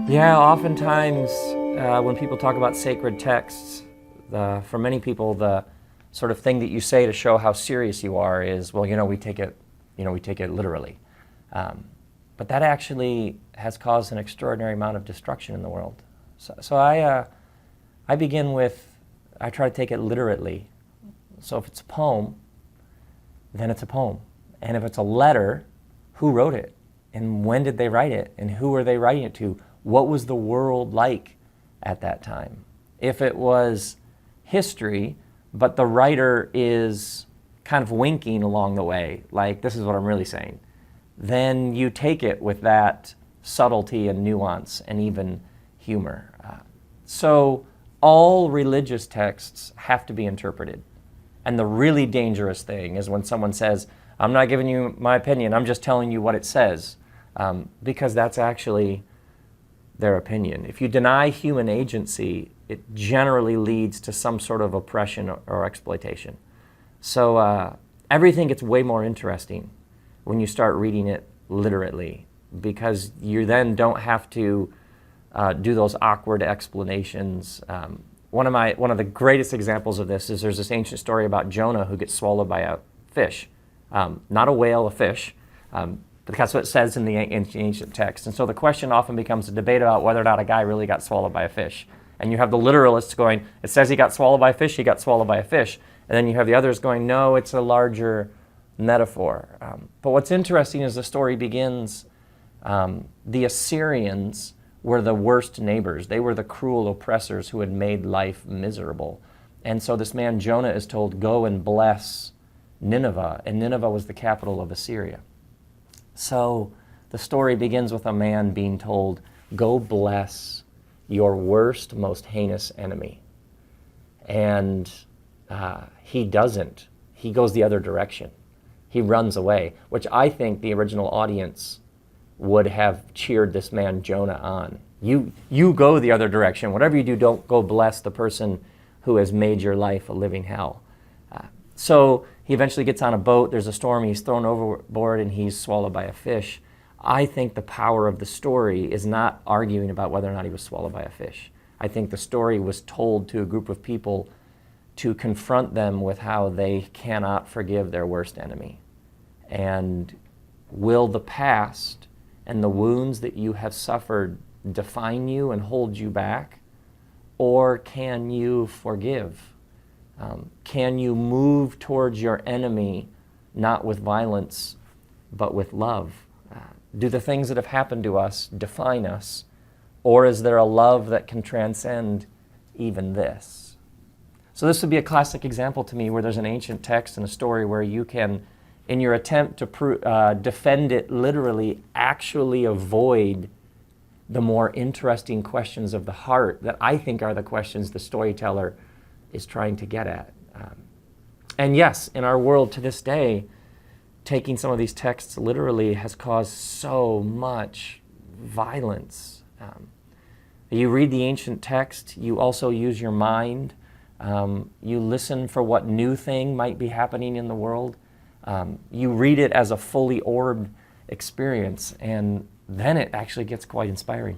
Yeah, oftentimes when people talk about sacred texts, for many people, the sort of thing that you say to show how serious you are is, well, we take it literally. But that actually has caused an extraordinary amount of destruction in the world. So I begin with, I try to take it literally. So if it's a poem, then it's a poem. And if it's a letter, who wrote it? And when did they write it? And who were they writing it to? What was the world like at that time? If it was history, but the writer is kind of winking along the way, like this is what I'm really saying, then you take it with that subtlety and nuance and even humor. So all religious texts have to be interpreted. And the really dangerous thing is when someone says, I'm not giving you my opinion, I'm just telling you what it says, because that's actually their opinion. If you deny human agency, it generally leads to some sort of oppression or exploitation. So everything gets way more interesting when you start reading it literally, because you then don't have to do those awkward explanations. One of the greatest examples of this is there's this ancient story about Jonah who gets swallowed by a fish. Not a whale, a fish. But that's what it says in the ancient text. And so the question often becomes a debate about whether or not a guy really got swallowed by a fish. And you have the literalists going, it says he got swallowed by a fish, he got swallowed by a fish. And then you have the others going, no, it's a larger metaphor. But what's interesting is the story begins, the Assyrians were the worst neighbors. They were the cruel oppressors who had made life miserable. And so this man Jonah is told, go and bless Nineveh. And Nineveh was the capital of Assyria. So the story begins with a man being told, go bless your worst, most heinous enemy. And he doesn't. He goes the other direction. He runs away, which I think the original audience would have cheered this man Jonah on. You go the other direction. Whatever you do, don't go bless the person who has made your life a living hell. So he eventually gets on a boat, there's a storm, he's thrown overboard, and he's swallowed by a fish. I think the power of the story is not arguing about whether or not he was swallowed by a fish. I think the story was told to a group of people to confront them with how they cannot forgive their worst enemy. And will the past and the wounds that you have suffered define you and hold you back? Or can you forgive? Can you move towards your enemy, not with violence, but with love? Do the things that have happened to us define us? Or is there a love that can transcend even this? So this would be a classic example to me where there's an ancient text and a story where you can, in your attempt to defend it literally, actually avoid the more interesting questions of the heart that I think are the questions the storyteller is trying to get at. And yes, in our world to this day, taking some of these texts literally has caused so much violence. You read the ancient text, you also use your mind, you listen for what new thing might be happening in the world. You read it as a fully orbed experience, and then it actually gets quite inspiring.